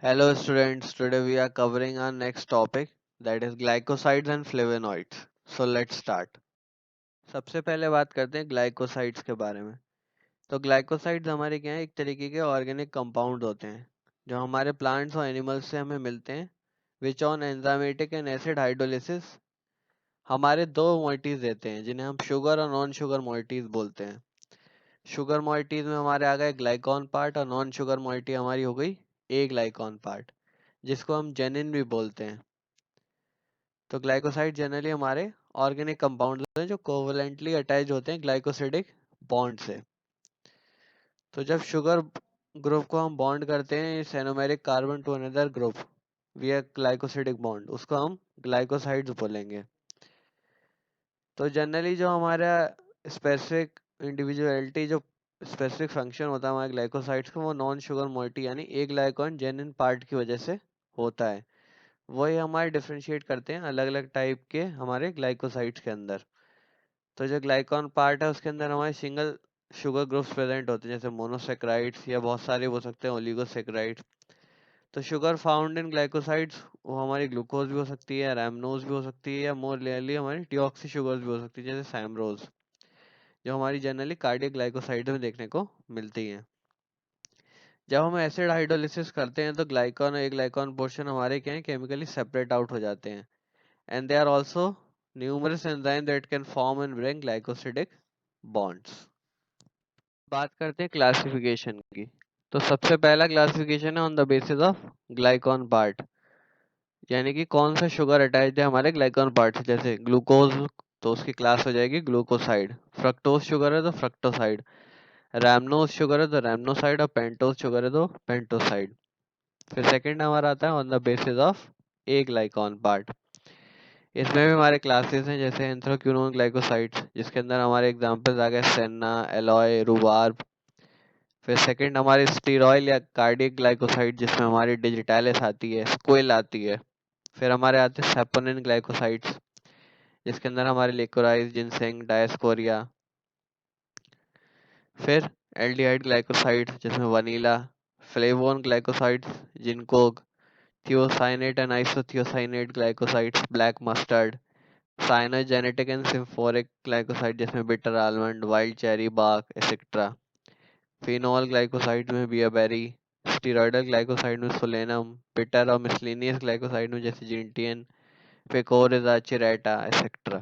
Hello students, today we are covering our next topic that is glycosides and flavonoids. So let's start. सबसे पहले बात करते हैं glycosides के बारे में। तो ग्लाइकोसाइड्स हमारे क्या है, एक तरीके के ऑर्गेनिक कंपाउंड होते हैं जो हमारे प्लांट्स और एनिमल्स से हमें मिलते हैं, which on enzymatic and acid hydrolysis हमारे दो मोइटीज देते हैं जिन्हें हम शुगर और नॉन शुगर मोइटीज बोलते हैं। शुगर मोइटीज में हमारे आ गए ग्लाइकॉन पार्ट और नॉन शुगर मोइटी हमारी हो गई ए ग्लाइकॉन पार्ट, जिसको हम जेनिन भी बोलते हैं। तो ग्लाइकोसाइड जनरली हमारे ऑर्गेनिक कंपाउंड हैं जो कोवलेंटली अटैच होते हैं ग्लाइकोसिडिक बॉन्ड से। तो जब शुगर ग्रुप को हम बॉन्ड करते हैं इस anomeric carbon to another group via glycosidic bond, उसको हम ग्लाइकोसाइड्स बोलेंगे। तो जनरली जो हमारा स्पेसिफिक इंडिविजुअलिटी, जो स्पेसिफिक फंक्शन होता है हमारे ग्लाइकोसाइड्स का, वो नॉन शुगर मोइटी यानी ए ग्लाइकॉन जेनिन पार्ट की वजह से होता है। वही हमारे डिफ्रेंशिएट करते हैं अलग अलग टाइप के हमारे ग्लाइकोसाइड्स के अंदर। तो जो ग्लाइकॉन पार्ट है उसके अंदर हमारे सिंगल शुगर ग्रुप्स प्रेजेंट होते हैं, जैसे मोनोसेक्राइड्स या बहुत सारे हो सकते हैं ओलिगोसेक्राइड्स। तो शुगर फाउंड इन ग्लाइकोसाइड्स वो हमारी ग्लूकोज भी हो सकती है, रैमनोज भी हो सकती है, या मोर रेयरली हमारी डिऑक्सी शुगर्स भी हो सकती है जैसे सैमरोज, जो हमारी जनरली कार्डियक ग्लाइकोसाइड में देखने को मिलती हैं। जब हम एसिड हाइड्रोलिसिस करते हैं तो ग्लाइकॉन और एक ग्लाइकॉन पोर्शन हमारे क्या है, केमिकली सेपरेट आउट हो जाते हैं। And there are also numerous enzymes that can form and break glycosidic bonds. बात करते हैं क्लासिफिकेशन की। तो सबसे पहला क्लासिफिकेशन है on the basis of glycone part, यानी कि कौन सा शुगर अटैच्ड है हमारे ग्लाइकॉन पार्ट से। जैसे ग्लूकोज, तो उसकी क्लास हो जाएगी ग्लूकोसाइड। फ्रक्टोज शुगर है तो फ्रक्टोसाइड, रैमनोज शुगर है तो रैमनोसाइड, और पेंटोज शुगर है तो पेंटोसाइड। फिर सेकंड हमारा आता है on the basis of aglycone part. इसमें भी हमारे क्लासेस हैं जैसे एंथ्राक्विनोन ग्लाइकोसाइड्स, जिसके अंदर हमारे एग्जांपल्स आ गए सेन्ना, एलॉय, रूबार्ब। फिर सेकंड हमारे स्टीरॉयल या कार्डियक ग्लाइकोसाइड, जिसमें हमारी डिजिटालिस आती है, स्क्विल आती है। फिर हमारे आते हैं सैपोनिन ग्लाइकोसाइड्स, जिसके अंदर हमारे लिकोराइज, जिनसेंग, डायस्कोरिया। फिर एल्डिहाइड ग्लाइकोसाइड्स, जिसमें vanilla, flavone glycosides, ginkgo, thiocyanate and isothiocyanate glycosides, black mustard, cyanogenetic and cyanophoric glycoside, जिसमें bitter almond, wild cherry bark etcetera. Phenol glycoside में बियाबेरी, स्टीरॉयडल ग्लाइकोसाइड में solanum, bitter और miscellaneous glycoside में जैसे जिंटियन, पेकोरिजा, चिरेटा etcetera.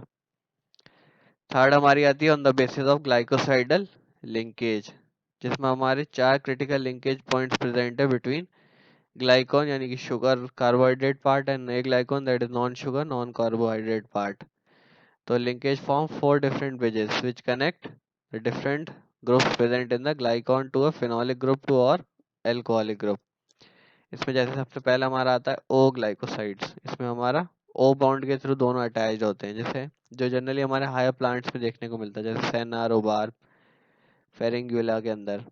Third हमारी आती है on the basis of glycosidal linkage, जिसमें हमारे चार क्रिटिकल लिंकेज पॉइंट्स प्रेजेंट है बिटवीन ग्लाइकॉन यानी कि sugar carbohydrate part and aglycone that is non sugar non carbohydrate part. So linkage form four different bridges which connect the different groups present in the glycon to a phenolic group to or alcoholic group. इसमें जैसे सबसे पहला हमारा आता है O glycosides. इसमें हमारा O bond के थ्रू दोनों अटैच्ड होते हैं, जैसे जो जनरली हमारे हायर प्लांट्स में देखने को मिलता है, जैसे सेना, रोबार, फेरिंग्युला के अंदर।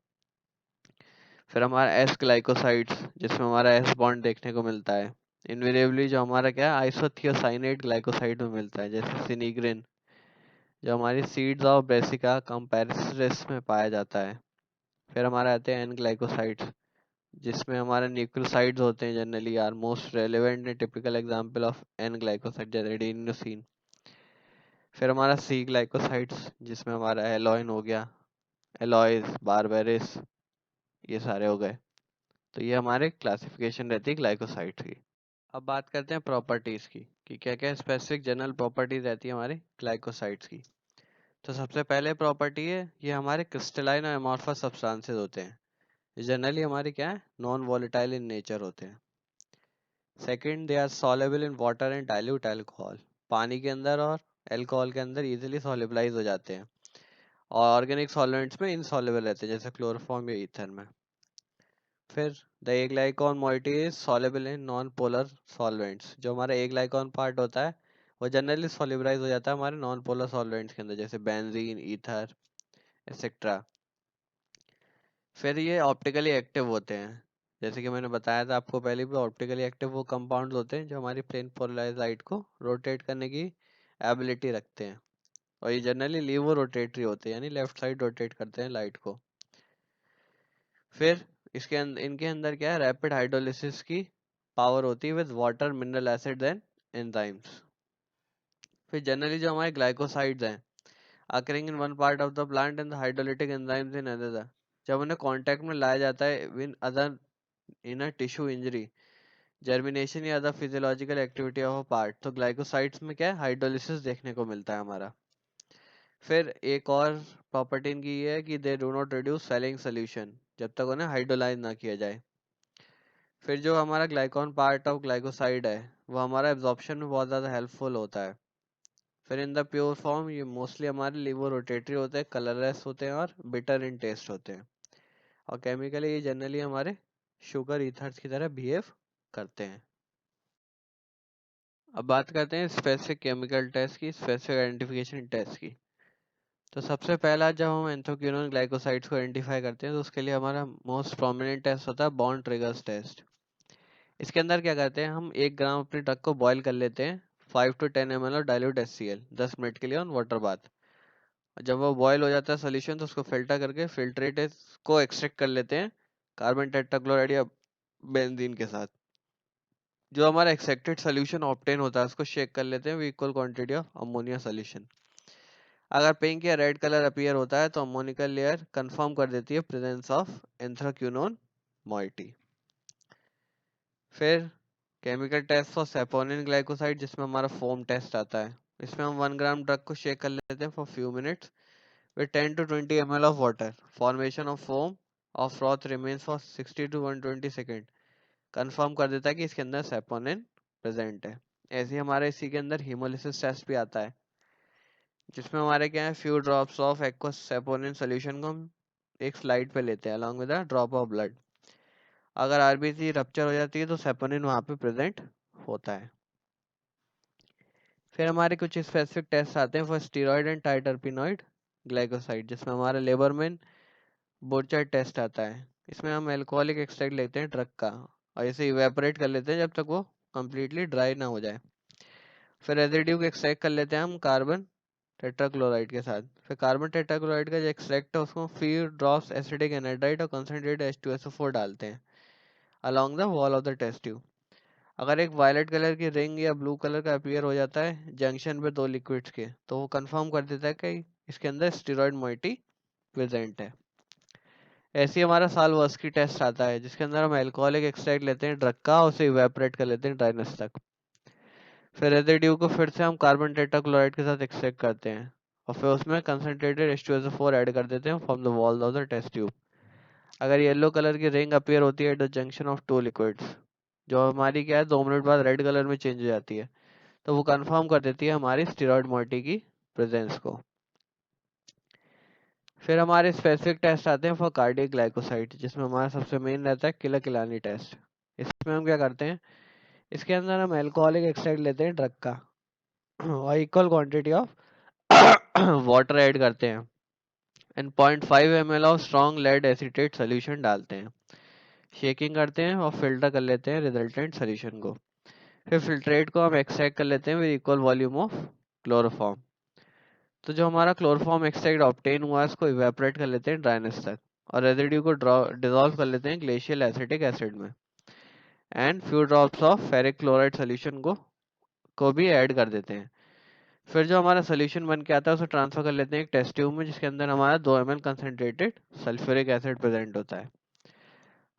फिर हमारा S ग्लाइकोसाइड्स, जिसमें हमारा S बॉन्ड देखने को मिलता है इनवेरिएबली, जो हमारा क्या है आइसोथियोसाइनेट ग्लाइकोसाइड में मिलता है, जैसे सिनिग्रिन, जो हमारी सीड्स ऑफ ब्रेसिका कंपेरेसिस में पाया जाता है। फिर हमारे आते हैं एन ग्लाइकोसाइड्स, जिसमें हमारे न्यूक्लियोसाइड्स होते हैं generally are most relevant and typical example of an glycoside जैसे एडेनोसिन। फिर हमारा सी ग्लाइकोसाइड्स, जिसमें हमारा एलोइन हो गया, एलॉयज, बारबेरिस, ये सारे हो गए। तो ये हमारे क्लासिफिकेशन रहती है ग्लाइकोसाइड की। अब बात करते हैं प्रॉपर्टीज की कि क्या क्या स्पेसिफिक जनरल प्रॉपर्टीज रहती है हमारे ग्लाइकोसाइड्स की। तो सबसे पहले प्रॉपर्टी है, ये हमारे क्रिस्टलाइन और एमॉर्फस सब्सटेंसेस होते हैं। ये जनरली हमारे क्या है, नॉन वॉलेटाइल इन नेचर होते हैं। Second, they are soluble in water and dilute alcohol, पानी के अंदर और अल्कोहल के अंदर इजीली सॉल्युबलाइज हो जाते हैं। और ऑर्गेनिक सॉल्वेंट्स में इनसॉल्युबल रहते हैं जैसे क्लोरोफॉर्म या ईथर में। फिर the aglycone moiety is soluble in non polar solvents, जो हमारा ए ग्लाइकॉन पार्ट होता है वो जनरली सॉल्युबलाइज हो जाता है हमारे नॉन पोलर सॉल्वेंट्स के अंदर, जैसे बेंजीन, ईथर एक्सेट्रा। फिर ये ऑप्टिकली एक्टिव होते हैं, जैसे कि मैंने बताया था आपको पहले भी, ऑप्टिकली एक्टिव वो कंपाउंड्स होते हैं जो हमारी प्लेन पोलराइज्ड लाइट को रोटेट करने की एबिलिटी रखते हैं। और ये जनरली लीवो रोटेटरी होते हैं, यानी लेफ्ट साइड रोटेट करते हैं लाइट को। फिर इनके अंदर क्या है, रैपिड हाइड्रोलिसिस की पावर होती है with water, mineral acid and enzymes. फिर जनरली जो हमारे ग्लाइकोसाइड्स हैं occurring in one part of the plant and the hydrolytic enzymes in another, जब उन्हें कांटेक्ट में लाया जाता है when other in a tissue injury, germination या other physiological activity of a part, तो ग्लाइकोसाइड्स में क्या है, हाइड्रोलिसिस देखने को मिलता है हमारा। फिर एक और प्रॉपर्टी इनकी ये है कि they do not reduce selling solution, जब तक उन्हें हाइड्रोलाइज ना किया जाए। फिर जो हमारा ग्लाइकॉन पार्ट ऑफ ग्लाइकोसाइड है वो हमारा एब्जॉर्प्शन में बहुत ज़्यादा हेल्पफुल होता है। फिर इन द प्योर फॉर्म ये मोस्टली हमारे लिवो रोटेटरी होते हैं, कलरलेस होते हैं और बिटर इन टेस्ट होते हैं, और केमिकली ये जनरली हमारे शुगर ईथर्स की तरह बिहेव करते हैं। अब बात करते हैं स्पेसिफिक केमिकल टेस्ट की, स्पेसिफिक आइडेंटिफिकेशन टेस्ट की। तो सबसे पहला जब हम एंथोक्विनोन ग्लाइकोसाइड्स को आइडेंटिफाई करते हैं तो उसके लिए हमारा मोस्ट प्रोमिनेंट टेस्ट होता है बॉन्ड ट्रिगर्स टेस्ट। इसके अंदर क्या करते हैं, हम 1 ग्राम अपने ड्रग को बॉईल कर लेते हैं 5 to 10 ml of dilute HCl 10 minute के लिए ऑन वाटर बाथ। जब वो बॉयल हो जाता है सोल्यूशन तो उसको फिल्टर करके फिल्ट्रेट को एक्सट्रैक्ट कर लेते हैं कार्बन टेट्राक्लोराइड या बेंजीन के साथ। जो हमारा एक्सट्रैक्टेड सोल्यूशन ऑब्टेन होता है उसको शेक कर लेते हैं with equal quantity of ammonia solution. अगर पिंक या रेड कलर अपीयर होता है तो अमोनिकल लेयर कंफर्म कर देती है प्रेजेंस ऑफ एंथ्राक्विनोन मोइटी। फिर chemical test for saponin glycoside जिसमें हमारा फोम टेस्ट आता है। इसमें हम 1 ग्राम ड्रग को शेक कर लेते हैं for few minutes with 10 to 20 ml of water. Formation of foam of froth remains for 60 to 120 second. Confirm कर देता है कि इसके अंदर सेपोनिन प्रेजेंट है। ऐसे ही हमारे इसी के अंदर हीमोलिसिस टेस्ट भी आता है जिसमें हमारे क्या है, few drops of aqueous saponin solution को हम एक स्लाइड पे लेते हैं along with a drop of blood. अगर आरबीसी रप्चर हो जाती है तो सेपोनिन वहाँ पे प्रेजेंट होता है। फिर हमारे कुछ स्पेसिफिक टेस्ट आते हैं फॉर स्टीरॉयड एंड टाइटरपिनॉइड ग्लाइकोसाइड जिसमें हमारा लेबरमैन बोर्चर टेस्ट आता है। इसमें हम अल्कोहलिक एक्सट्रैक्ट लेते हैं ड्रग का और इसे इवेपोरेट कर लेते हैं जब तक वो कम्प्लीटली ड्राई ना हो जाए। फिर रेजिड्यू को एक्सट्रैक्ट कर लेते हैं हम कार्बन टेट्राक्लोराइड के साथ। फिर कार्बन टेट्राक्लोराइड का जो एक्सट्रैक्ट है उसको फ्यू ड्रॉप्स एसिटिक एनहाइड्राइड और कंसंट्रेटेड H2SO4 डालते हैं along the wall of the test tube. अगर एक वायलेट कलर की रिंग या ब्लू कलर का अपीयर हो जाता है जंक्शन पे दो लिक्विड्स के तो वो कंफर्म कर देता है कि इसके अंदर स्टेरॉइड मोइटी प्रेजेंट है। ऐसे ही हमारा साल्वर्स्की टेस्ट आता है जिसके अंदर हम अल्कोहलिक एक्सट्रैक्ट लेते हैं ड्रग का और उसे इवेपोरेट कर लेते हैं ड्राइनेस तक। फिर रेजिड्यू को फिर से हम कार्बन टेट्राक्लोराइड के साथ एक्सट्रैक्ट करते हैं और फिर उसमें कंसंट्रेटेड H2SO4 ऐड कर देते हैं from the wall of the test tube. अगर येलो कलर की रिंग अपीयर होती है at the junction of two liquids, जो हमारी क्या है 2 मिनट बाद रेड कलर में चेंज हो जाती है, तो वो कंफर्म कर देती है हमारी स्टेरॉइड मोइटी की प्रेजेंस को। फिर हमारे स्पेसिफिक टेस्ट आते हैं फॉर कार्डियक ग्लाइकोसाइड जिसमें हमारा सबसे मेन रहता है किलर किलानी टेस्ट। इसमें हम क्या करते हैं, इसके अंदर हम अल्कोहलिक एक्सट्रैक्ट लेते हैं ड्रग का और equal quantity of water add करते हैं and 0.5 ml of strong lead acetate solution डालते हैं, शेकिंग करते हैं और फिल्टर कर लेते हैं रिजल्टेंट सोल्यूशन को। फिर फिल्ट्रेट को हम एक्सट्रैक्ट कर लेते हैं with equal volume of chloroform. तो जो हमारा क्लोरोफॉर्म एक्सट्रैक्ट ऑब्टेन हुआ है उसको इवेपोरेट कर लेते हैं ड्राइनेस तक और रेजिड्यू को डिसॉल्व कर लेते हैं ग्लेशियल एसिटिक एसिड में and few drops of ferric chloride solution को भी ऐड कर देते हैं। फिर जो हमारा सोल्यूशन बन के आता है उसे ट्रांसफर कर लेते हैं एक टेस्ट ट्यूब में जिसके अंदर हमारा 2 ml concentrated sulphuric acid present होता है।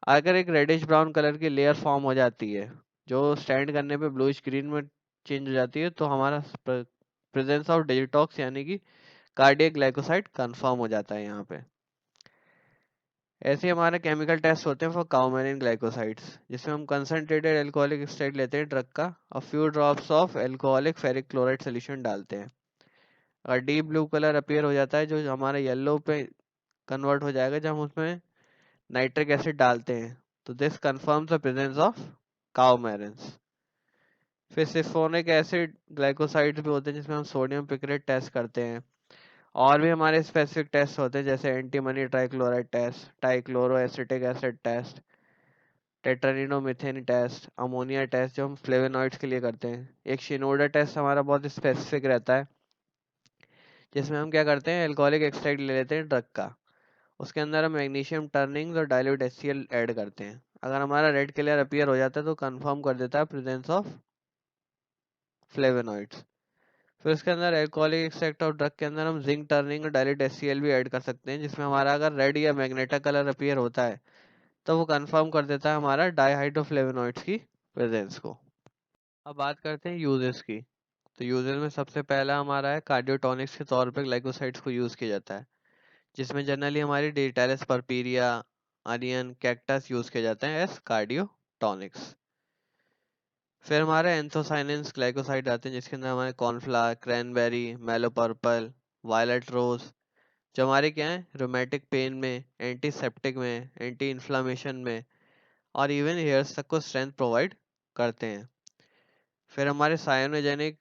अगर एक रेडिश ब्राउन कलर की लेयर फॉर्म हो जाती है जो स्टैंड करने पे ब्लूइश ग्रीन में चेंज हो जाती है तो हमारा प्रेजेंस ऑफ डिटॉक्स यानी कि कार्डियक ग्लाइकोसाइड कंफर्म हो जाता है यहाँ पे। ऐसे ही हमारे केमिकल टेस्ट होते हैं फॉर काउमेरिन ग्लाइकोसाइड्स जिसमें हम कंसंट्रेटेड अल्कोहलिक एक्सट्रैक्ट लेते हैं ड्रग का और few drops of alcoholic ferric chloride solution डालते हैं। अगर डीप ब्लू कलर अपीयर हो जाता है जो हमारे येलो पे कन्वर्ट हो जाएगा जब हम उसमें नाइट्रिक एसिड डालते हैं तो this confirms the presence of coumarins. फिर सिफोनिक एसिड ग्लाइकोसाइड्स भी होते हैं जिसमें हम सोडियम पिक्रेट टेस्ट करते हैं। और भी हमारे स्पेसिफिक टेस्ट होते हैं जैसे antimony trichloride test, trichloro acetic acid test, tetranitromethane test, ammonia test जो हम फ्लेवेनॉइड्स के लिए करते हैं। एक शिनोडा टेस्ट हमारा बहुत स्पेसिफिक रहता है जिसमें हम क्या करते हैं अल्कोहलिक एक्सट्रैक्ट ले लेते हैं ड्रग का, उसके अंदर हम मैग्नीशियम टर्निंग और डाइल्यूट HCl ऐड करते हैं। अगर हमारा रेड कलर अपीयर हो जाता है तो कंफर्म कर देता है प्रेजेंस ऑफ फ्लेवोनॉइड्स। फिर उसके अंदर एल्कोहलिक एक्सट्रैक्ट ऑफ ड्रग के अंदर हम जिंक टर्निंग और डाइल्यूट HCl भी ऐड कर सकते हैं, जिसमें हमारा अगर रेड या मैग्नेटा कलर अपीयर होता है तो वो कंफर्म कर देता है हमारा डाइहाइड्रोफ्लेवोनॉइड्स की प्रेजेंस को। अब बात करते हैं यूजेस की। तो यूजेस में सबसे पहला हमारा है कार्डियोटॉनिक्स के तौर पे ग्लाइकोसाइड्स को यूज किया जाता है, जिसमें जनरली हमारी डिजिटालिस परपीरिया, अनियन, कैक्टस यूज किए जाते हैं एज कार्डियोटॉनिक्स। फिर हमारे एंथोसाइनिन्स ग्लाइकोसाइड आते हैं, जिसके अंदर हमारे कॉर्नफ्लावर, क्रैनबेरी, मेलो पर्पल, वायलेट रोज, जो हमारे क्या है रोमेटिक पेन में, एंटीसेप्टिक में, एंटी इन्फ्लामेशन में और इवन हेयर्स तक को स्ट्रेंथ प्रोवाइड करते हैं। फिर हमारे सायोनोजेनिक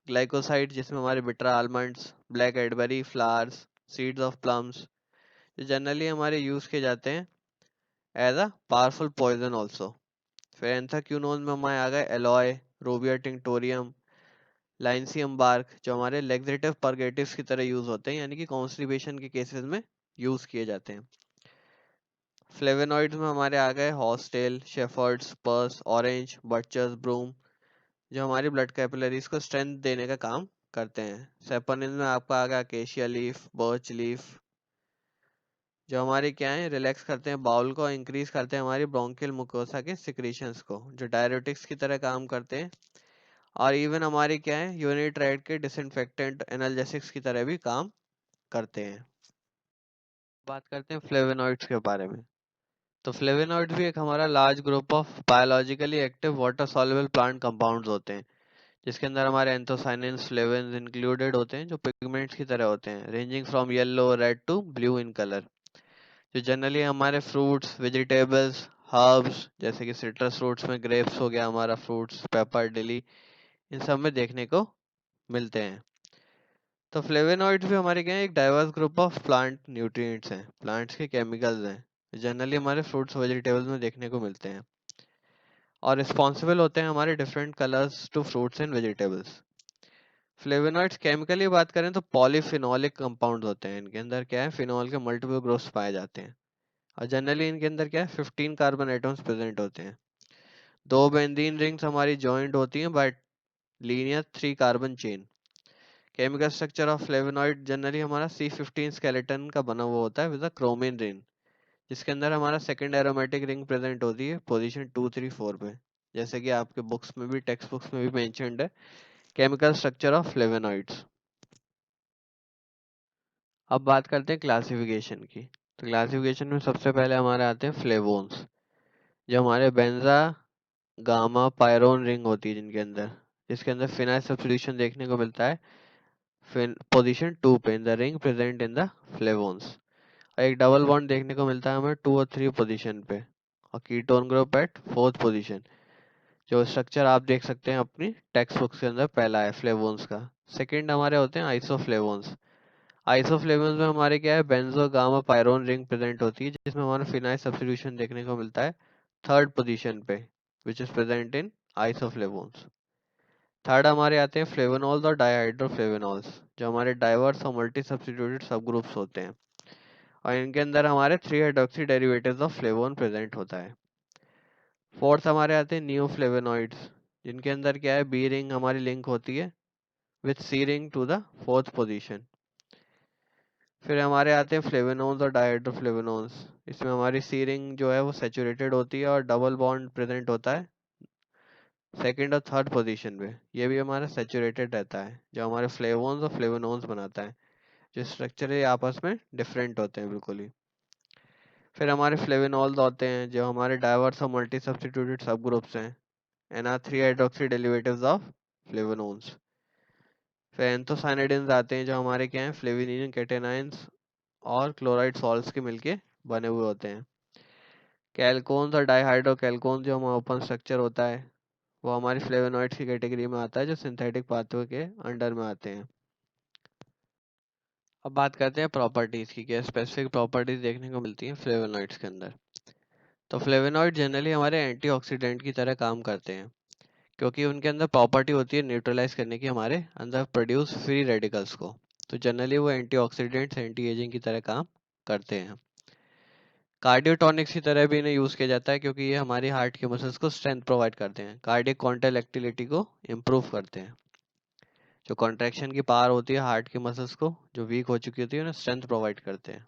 ग्लाइकोसाइड, जिसमें हमारे bitter almonds, black elderberry flowers, seeds of plums, जो जनरली हमारे यूज किए जाते हैं as a powerful poison also. फिर एंथ्राक्यूनोन में हमारे आ गए एलॉय, रोबिया टिंक्टोरियम, लाइनसियम बार्क, जो हमारे लेग्जेटिव परगेटिव्स की तरह यूज होते हैं, यानी कि कॉन्स्टिपेशन के केसेस में यूज किए जाते हैं। फ्लेवोनॉइड्स में हमारे आ गए horsetail, shepherd's, purse, orange, butcher's, broom, जो हमारी ब्लड कैपिलरीज को स्ट्रेंथ देने का काम करते हैं। सेपोनिन में आपका आ गया अकेशिया लीफ, बर्च लीफ, जो हमारे क्या है रिलैक्स करते हैं बाउल को, इंक्रीज करते हैं हमारी ब्रोंकियल मुकोसा के सिक्रीशंस को, जो डायरेटिक्स की तरह काम करते हैं और इवन हमारे क्या है यूरिनरी ट्रैक्ट के डिसइंफेक्टेंट, एनाल्जेसिक्स की तरह भी काम करते हैं। बात करते हैं फ्लेवोनॉइड्स के बारे में। तो फ्लेवोनॉइड्स भी एक हमारा large group of biologically active water soluble plant compounds होते हैं, जिसके अंदर हमारे एंथोसाइनिन्स, फ्लेवोन्स इंक्लूडेड होते हैं, जो पिगमेंट्स की तरह होते हैं, ranging from yellow, red to blue in colour, जो जनरली हमारे फ्रूट्स, वेजिटेबल्स, हर्ब्स जैसे कि सिट्रस फ्रूट्स में ग्रेप्स हो गया हमारा फ्रूट्स, पेपर, डिली, इन सब में देखने को मिलते हैं। तो फ्लेवोनॉइड्स भी हमारे क्या है एक diverse group of plant nutrients हैं, प्लांट्स के केमिकल्स हैं, जनरली हमारे फ्रूट्स वेजिटेबल्स में देखने को मिलते हैं और रिस्पॉन्सिबल होते हैं हमारे different colours to fruits and vegetables. Flavonoids chemically बात करें तो पॉलीफिनोलिक कंपाउंड होते हैं, इनके अंदर क्या है फिनॉल के मल्टीपल ग्रुप्स पाए जाते हैं और जनरली इनके अंदर क्या है 15 कार्बन एटम्स प्रेजेंट होते हैं। दो बेंजीन रिंग्स हमारी जॉइंट होती हैं bye linear 3 carbon chain. Chemical structure of flavonoid generally हमारा C15 स्केलेटन का बना हुआ होता है विद अ क्रोमिन रिंग, जिसके अंदर हमारा सेकंड एरोमेटिक रिंग प्रेजेंट होती है पोजीशन 2, 3, 4 पे, जैसे कि आपके बुक्स में भी टेक्स्ट बुक्स में भी मेंशन्ड है केमिकल स्ट्रक्चर ऑफ फ्लेवोनॉइड्स। अब बात करते हैं क्लासिफिकेशन की। तो क्लासिफिकेशन में सबसे पहले हमारे आते हैं फ्लेवोन्स, जो हमारे बेंजा गामा पायरोन रिंग होती है जिनके अंदर, जिसके अंदर फिनाइल सब्स्टिट्यूशन देखने को मिलता है पोजीशन 2 पे in the ring present in the flavones. एक डबल बॉन्ड देखने को मिलता है हमें 2 और 3 पोजीशन पे और ketone group at 4th position. जो स्ट्रक्चर आप देख सकते हैं अपनी टेक्स्ट बुक्स के अंदर पहला है फ्लेवोन्स का। सेकंड हमारे होते हैं आइसोफ्लेवोन्स। आइसोफ्लेवोन्स में हमारे क्या है benzo gamma pyrone ring present होती है, जिसमें हमारा फिनाइल सब्स्टिट्यूशन देखने को मिलता है 3rd पोजीशन पे, which is present in isoflavones. Third हमारे आते हैं फ्लेवोनॉल्स और डाइहाइड्रोफ्लेवोनॉल्स, जो हमारे डाइवर्स और मल्टी सब्स्टिट्यूटेड सब ग्रुप्स होते हैं और इनके अंदर हमारे 3 hydroxy derivatives of flavone present होता है। फोर्थ हमारे आते हैं नियोफ्लेवोनॉइड्स, जिनके अंदर क्या है बी रिंग हमारी लिंक होती है with C ring to the 4th position. फिर हमारे आते हैं फ्लेवोनोन्स और डाइहाइड्रोफ्लेवोनोन्स, इसमें हमारी सी रिंग जो है वो सैचुरेटेड होती है और डबल बॉन्ड प्रेजेंट होता है सेकंड और थर्ड पोजीशन पे, ये भी हमारा सैचुरेटेड रहता है, जो हमारे फ्लेवोन्स और फ्लेवोनोन्स बनाता है, जो स्ट्रक्चर ये आपस में डिफरेंट होते हैं बिल्कुल ही। फिर हमारे फ्लेवोनॉल्स होते हैं जो हमारे डाइवर्स और मल्टी सब्स्टिट्यूटेड सब ग्रुप्स हैं, NR3 हाइड्रोक्सी डेरिवेटिव्स ऑफ फ्लेवोनोन्स। फिर एंथोसाइनिडिन्स आते हैं जो हमारे क्या हैं फ्लेविनिन कैटेनाइंस और क्लोराइड सॉल्ट्स के मिलके बने हुए होते हैं। कैल्कोन्स और डाइहाइड्रो कैल्कोन्स जो हमारा ओपन स्ट्रक्चर होता है वो हमारी फ्लेवोनॉइड्स की कैटेगरी में आता है, जो सिंथेटिक पाथवे के अंडर में आते हैं। अब बात करते हैं प्रॉपर्टीज की, क्या स्पेसिफिक प्रॉपर्टीज देखने को मिलती हैं फ्लेवोनॉइड्स के अंदर। तो फ्लेवोनॉइड जनरली हमारे एंटीऑक्सीडेंट की तरह काम करते हैं, क्योंकि उनके अंदर प्रॉपर्टी होती है न्यूट्रलाइज करने की हमारे अंदर प्रोड्यूस फ्री रेडिकल्स को। तो जनरली वो एंटीऑक्सीडेंट्स, एंटी एजिंग की तरह काम करते हैं। कार्डियोटॉनिक्स की तरह भी इन्हें यूज किया जाता है क्योंकि ये हमारी हार्ट के मसल्स को स्ट्रेंथ प्रोवाइड करते हैं, कार्डियक कॉन्ट्रैक्टिलिटी को इम्प्रूव करते हैं। जो कॉन्ट्रैक्शन की पावर होती है हार्ट के मसल्स को जो वीक हो चुकी होती है उन्हें स्ट्रेंथ प्रोवाइड करते हैं।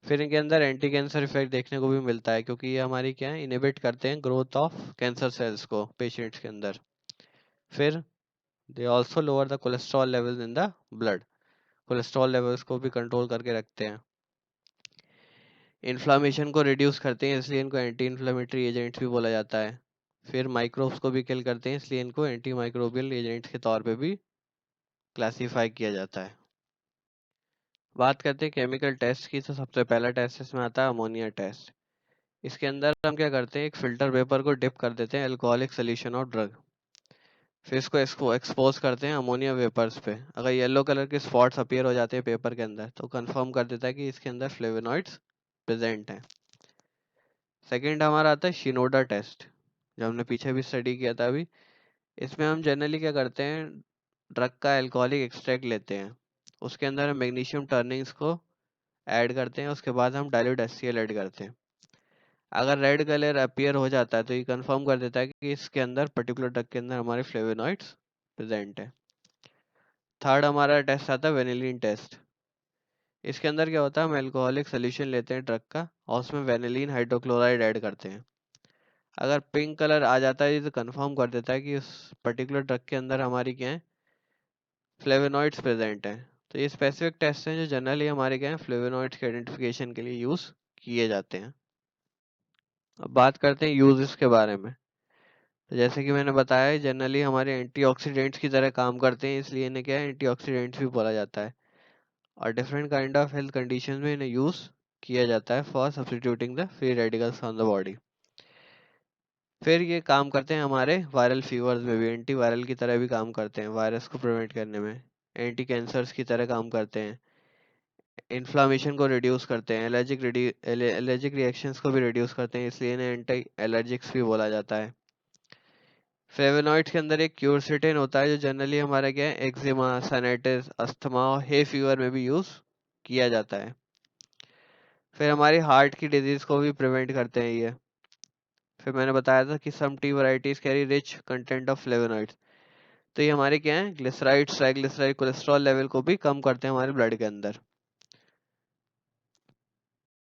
फिर इनके अंदर एंटी कैंसर इफेक्ट देखने को भी मिलता है क्योंकि ये हमारी क्या है, इनहिबिट करते हैं ग्रोथ ऑफ कैंसर सेल्स को पेशेंट्स के अंदर। फिर they also lower the cholesterol levels in the blood, cholesterol levels को भी कंट्रोल करके रखते हैं। इन्फ्लामेशन को रिड्यूस करते हैं इसलिए इनको एंटी इन्फ्लामेटरी एजेंट्स भी बोला जाता है। फिर माइक्रोब्स को भी किल करते हैं इसलिए इनको एंटी माइक्रोबियल एजेंट्स के तौर पे भी क्लासीफाई किया जाता है। बात करते हैं केमिकल टेस्ट की, तो सबसे पहला टेस्ट इसमें आता है अमोनिया टेस्ट। इसके अंदर हम क्या करते हैं, एक फिल्टर पेपर को डिप कर देते हैं अल्कोहलिक सोल्यूशन ऑफ ड्रग। फिर इसको एक्सपोज करते हैं अमोनिया वेपर्स पे। अगर येलो कलर के स्पॉट्स अपीयर हो जाते हैं पेपर के अंदर तो कंफर्म कर देता है कि इसके अंदर फ्लेवोनॉइड्स प्रेजेंट हैं। सेकंड हमारा आता है शिनोडा टेस्ट, जो हमने पीछे भी स्टडी किया था अभी। इसमें हम जनरली क्या करते हैं, ड्रग का अल्कोहलिक एक्सट्रैक्ट लेते हैं, उसके अंदर हम मैग्नीशियम टर्निंग्स को ऐड करते हैं, उसके बाद हम डाइल्यूट HCl ऐड करते हैं। अगर रेड कलर अपीयर हो जाता है तो ये कंफर्म कर देता है कि इसके अंदर पर्टिकुलर ड्रग के अंदर हमारे फ्लेवोनॉइड्स प्रेजेंट है। थर्ड हमारा टेस्ट आता है वेनिलीन टेस्ट। इसके अंदर क्या होता है, हम अल्कोहलिक सोल्यूशन लेते हैं ड्रग का और उसमें वेनिलीन हाइड्रोक्लोराइड ऐड करते हैं। अगर पिंक कलर आ जाता है तो कंफर्म कर देता है कि उस पर्टिकुलर ड्रग के अंदर हमारी क्या है, फ्लेवोनॉइड्स प्रेजेंट हैं। तो ये स्पेसिफिक टेस्ट हैं जो जनरली हमारे क्या है, फ्लेवोनॉइड्स के आइडेंटिफिकेशन के लिए यूज किए जाते हैं। अब बात करते हैं यूजेस के बारे में। तो जैसे कि मैंने बताया जनरली हमारे एंटीऑक्सीडेंट्स की तरह काम करते हैं इसलिए इन्हें क्या है, एंटीऑक्सीडेंट्स भी बोला जाता है। और different kind of health conditions में इन्हें यूज किया जाता है for substituting the free radicals on the body. फिर ये काम करते हैं हमारे वायरल फीवर्स में भी, एंटी वायरल की तरह भी काम करते हैं वायरस को प्रिवेंट करने में। एंटी कैंसर्स की तरह काम करते हैं, इन्फ्लामेशन को रिड्यूस करते हैं, एलर्जिक रिएक्शंस को भी रिड्यूस करते हैं इसलिए इन्हें एंटी एलर्जिक्स भी बोला जाता है। फ्लेवोनॉइड्स के अंदर एक क्यूरसेटिन होता है जो जनरली हमारा क्या है, एक्जिमा, साइनसाइटिस, अस्थमा और हे फीवर में भी यूज किया जाता है। फिर हमारी हार्ट की डिजीज को भी प्रिवेंट करते हैं ये। फिर मैंने बताया था कि some tea varieties carry rich content of flavonoids. तो ये हमारे क्या है, ग्लिसराइड्स, ट्राइग्लिसराइड, कोलेस्ट्रॉल लेवल को भी कम करते हैं हमारे ब्लड के अंदर।